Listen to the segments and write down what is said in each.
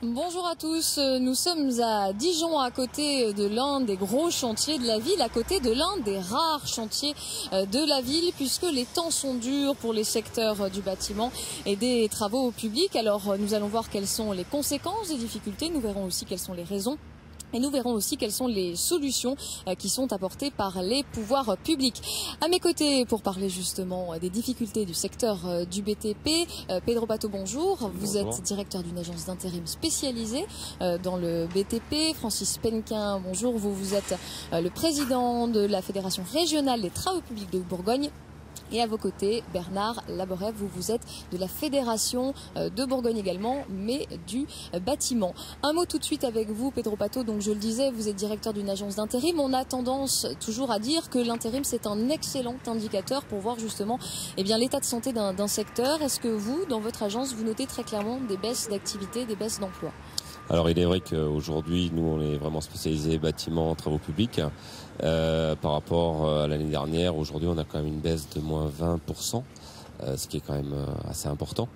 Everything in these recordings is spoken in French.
Bonjour à tous, nous sommes à Dijon, à côté de l'un des gros chantiers de la ville, à côté de l'un des rares chantiers de la ville, puisque les temps sont durs pour les secteurs du bâtiment et des travaux publics. Alors nous allons voir quelles sont les conséquences des difficultés, nous verrons aussi quelles sont les raisons. Et nous verrons aussi quelles sont les solutions qui sont apportées par les pouvoirs publics. À mes côtés, pour parler justement des difficultés du secteur du BTP, Pedro Pato, bonjour. Vous êtes directeur d'une agence d'intérim spécialisée dans le BTP. Francis Penquin, bonjour. Vous êtes le président de la Fédération régionale des travaux publics de Bourgogne. Et à vos côtés, Bernard Laborev, vous êtes de la Fédération de Bourgogne également, mais du bâtiment. Un mot tout de suite avec vous, Pedro Pato. Donc je le disais, vous êtes directeur d'une agence d'intérim. On a tendance toujours à dire que l'intérim, c'est un excellent indicateur pour voir justement l'état de santé d'un secteur. Est-ce que vous, dans votre agence, vous notez très clairement des baisses d'activité, des baisses d'emploi? Alors il est vrai qu'aujourd'hui, nous on est vraiment spécialisé bâtiment, travaux publics. Par rapport à l'année dernière, aujourd'hui on a quand même une baisse de moins 20%, ce qui est quand même assez important.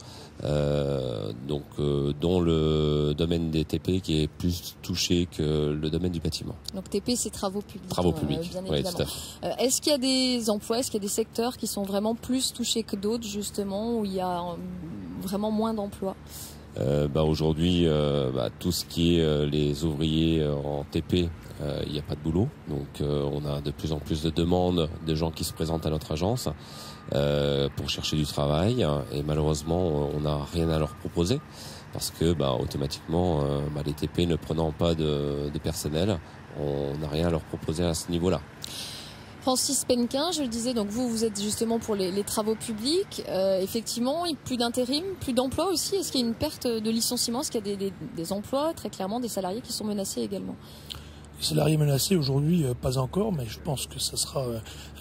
Dont le domaine des TP qui est plus touché que le domaine du bâtiment. Donc TP, c'est travaux publics. Travaux publics, bien oui, évidemment. tout à fait. Est-ce qu'il y a des emplois, est-ce qu'il y a des secteurs qui sont vraiment plus touchés que d'autres, justement, où il y a vraiment moins d'emplois? Aujourd'hui, tout ce qui est les ouvriers en TP, il n'y a pas de boulot. Donc on a de plus en plus de demandes de gens qui se présentent à notre agence pour chercher du travail. Et malheureusement, on n'a rien à leur proposer parce que automatiquement, les TP ne prenant pas de personnel, on n'a rien à leur proposer à ce niveau-là. Francis Penquin, je le disais, donc vous êtes justement pour les travaux publics. Effectivement, plus d'intérim, plus d'emplois aussi. Est-ce qu'il y a une perte de licenciement? Est-ce qu'il y a des emplois, très clairement, des salariés qui sont menacés également? Les salariés menacés aujourd'hui, pas encore, mais je pense que ça sera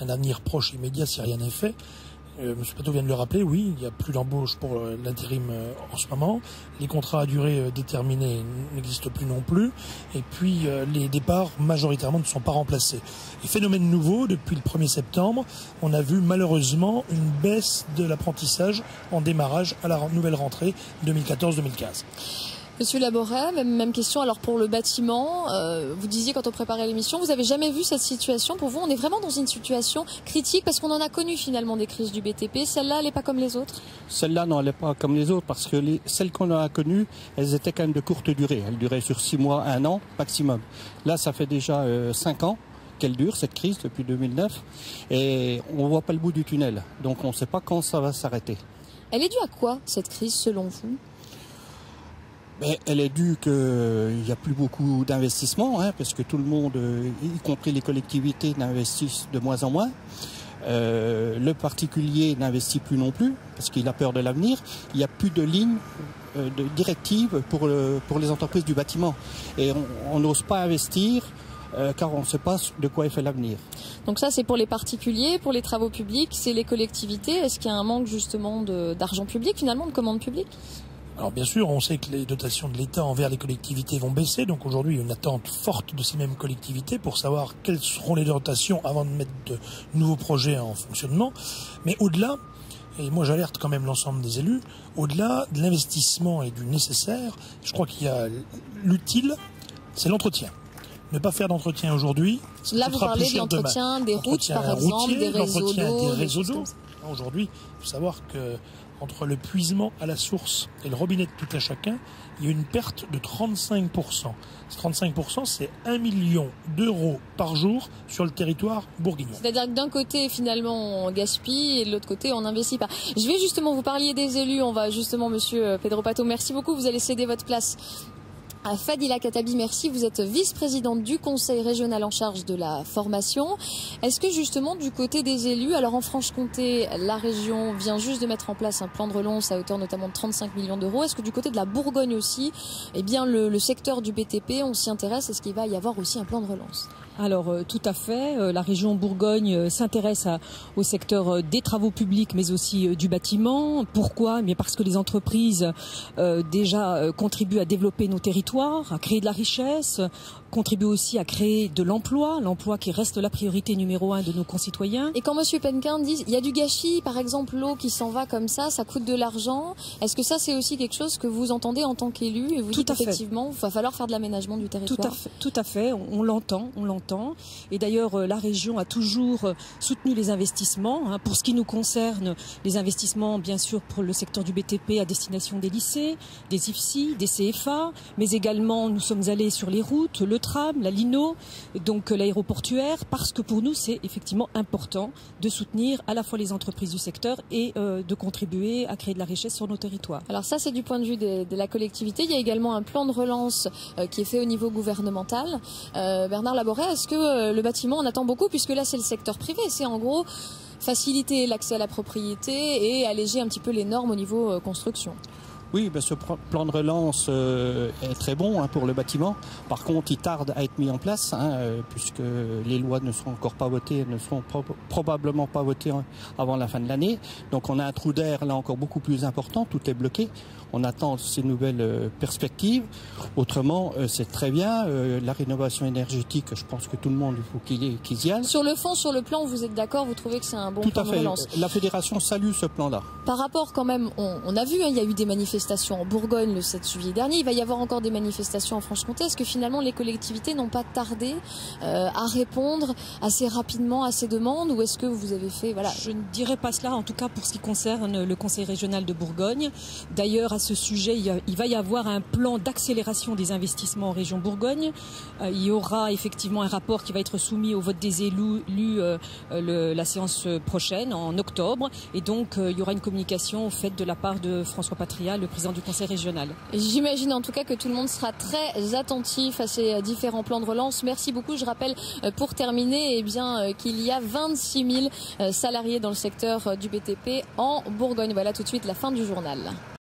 un avenir proche, immédiat, si rien n'est fait. M. Pato vient de le rappeler, oui, il n'y a plus d'embauche pour l'intérim en ce moment. Les contrats à durée déterminée n'existent plus non plus. Et puis les départs majoritairement ne sont pas remplacés. Et phénomène nouveau, depuis le 1er septembre, on a vu malheureusement une baisse de l'apprentissage en démarrage à la nouvelle rentrée 2014-2015. Monsieur Laborev, même question. Alors pour le bâtiment, vous disiez quand on préparait l'émission, vous n'avez jamais vu cette situation. Pour vous, on est vraiment dans une situation critique parce qu'on en a connu finalement des crises du BTP. Celle-là, elle n'est pas comme les autres? Celle-là, non, elle n'est pas comme les autres parce que celles qu'on a connues, elles étaient quand même de courte durée. Elles duraient sur 6 mois, 1 an maximum. Là, ça fait déjà 5 ans qu'elle dure, cette crise, depuis 2009. Et on ne voit pas le bout du tunnel. Donc on ne sait pas quand ça va s'arrêter. Elle est due à quoi, cette crise, selon vous? Elle est due qu'il n'y a plus beaucoup d'investissements, parce que tout le monde, y compris les collectivités, n'investissent de moins en moins. Le particulier n'investit plus non plus, parce qu'il a peur de l'avenir. Il n'y a plus de lignes de directives pour les entreprises du bâtiment. Et on n'ose pas investir, car on ne sait pas de quoi est fait l'avenir. Donc ça, c'est pour les particuliers, pour les travaux publics, c'est les collectivités. Est-ce qu'il y a un manque justement d'argent public, finalement, de commandes publiques? Alors bien sûr, on sait que les dotations de l'État envers les collectivités vont baisser, donc aujourd'hui il y a une attente forte de ces mêmes collectivités pour savoir quelles seront les dotations avant de mettre de nouveaux projets en fonctionnement. Mais au-delà, et moi j'alerte quand même l'ensemble des élus, au-delà de l'investissement et du nécessaire, je crois qu'il y a l'utile, c'est l'entretien. Ne pas faire d'entretien aujourd'hui, là vous parlez de l'entretien des routes par exemple, des réseaux d'eau. Aujourd'hui, il faut savoir que entre le puisement à la source et le robinet de tout à chacun, il y a une perte de 35%. Ce 35%, c'est 1 million d'euros par jour sur le territoire bourguignon. C'est-à-dire que d'un côté, finalement, on gaspille et de l'autre côté, on n'investit pas. Je vais justement, vous parliez des élus, on va justement, monsieur Pedro Pato, merci beaucoup, vous allez céder votre place à Fadila Katabi, merci. Vous êtes vice-présidente du conseil régional en charge de la formation. Est-ce que justement du côté des élus, alors en Franche-Comté, la région vient juste de mettre en place un plan de relance à hauteur notamment de 35 millions d'euros. Est-ce que du côté de la Bourgogne aussi, le secteur du BTP, on s'y intéresse? Est-ce qu'il va y avoir aussi un plan de relance? Alors tout à fait, la région Bourgogne s'intéresse au secteur des travaux publics mais aussi du bâtiment. Pourquoi? Mais parce que les entreprises déjà contribuent à développer nos territoires, à créer de la richesse, contribuent aussi à créer de l'emploi qui reste la priorité numéro 1 de nos concitoyens. Et quand M. Penquin dit il y a du gâchis, par exemple l'eau qui s'en va comme ça coûte de l'argent, est-ce que ça c'est aussi quelque chose que vous entendez en tant qu'élu et vous dites effectivement il va falloir faire de l'aménagement du territoire? Tout à fait, on l'entend. Et d'ailleurs, la région a toujours soutenu les investissements. Pour ce qui nous concerne, les investissements, bien sûr, pour le secteur du BTP à destination des lycées, des IFSI, des CFA, mais également, nous sommes allés sur les routes, le tram, la Lino, donc l'aéroportuaire, parce que pour nous, c'est effectivement important de soutenir à la fois les entreprises du secteur et de contribuer à créer de la richesse sur nos territoires. Alors ça, c'est du point de vue de la collectivité. Il y a également un plan de relance qui est fait au niveau gouvernemental. Bernard Laboret, est-ce que le bâtiment en attend beaucoup, puisque là c'est le secteur privé, c'est en gros faciliter l'accès à la propriété et alléger un petit peu les normes au niveau construction? Oui, ce plan de relance est très bon pour le bâtiment. Par contre, il tarde à être mis en place, puisque les lois ne seront encore pas votées, ne seront probablement pas votées avant la fin de l'année. Donc on a un trou d'air là encore beaucoup plus important, tout est bloqué. On attend ces nouvelles perspectives. Autrement, c'est très bien. La rénovation énergétique, je pense que tout le monde, il faut qu'ils y aillent. Sur le fond, sur le plan, vous êtes d'accord? Vous trouvez que c'est un bon plan de relance? La fédération salue ce plan-là. Par rapport quand même, on a vu, il y a eu des manifestations en Bourgogne le 7 juillet dernier. Il va y avoir encore des manifestations en Franche-Comté. Est-ce que finalement les collectivités n'ont pas tardé à répondre assez rapidement à ces demandes, ou est-ce que vous avez fait... Voilà. Je ne dirais pas cela, en tout cas pour ce qui concerne le Conseil régional de Bourgogne. D'ailleurs, à ce sujet, il va y avoir un plan d'accélération des investissements en région Bourgogne. Il y aura effectivement un rapport qui va être soumis au vote des élus la séance prochaine, en octobre. Et donc, il y aura une communication faite de la part de François Patria, le président du Conseil régional. J'imagine en tout cas que tout le monde sera très attentif à ces différents plans de relance. Merci beaucoup. Je rappelle pour terminer qu'il y a 26 000 salariés dans le secteur du BTP en Bourgogne. Voilà tout de suite la fin du journal.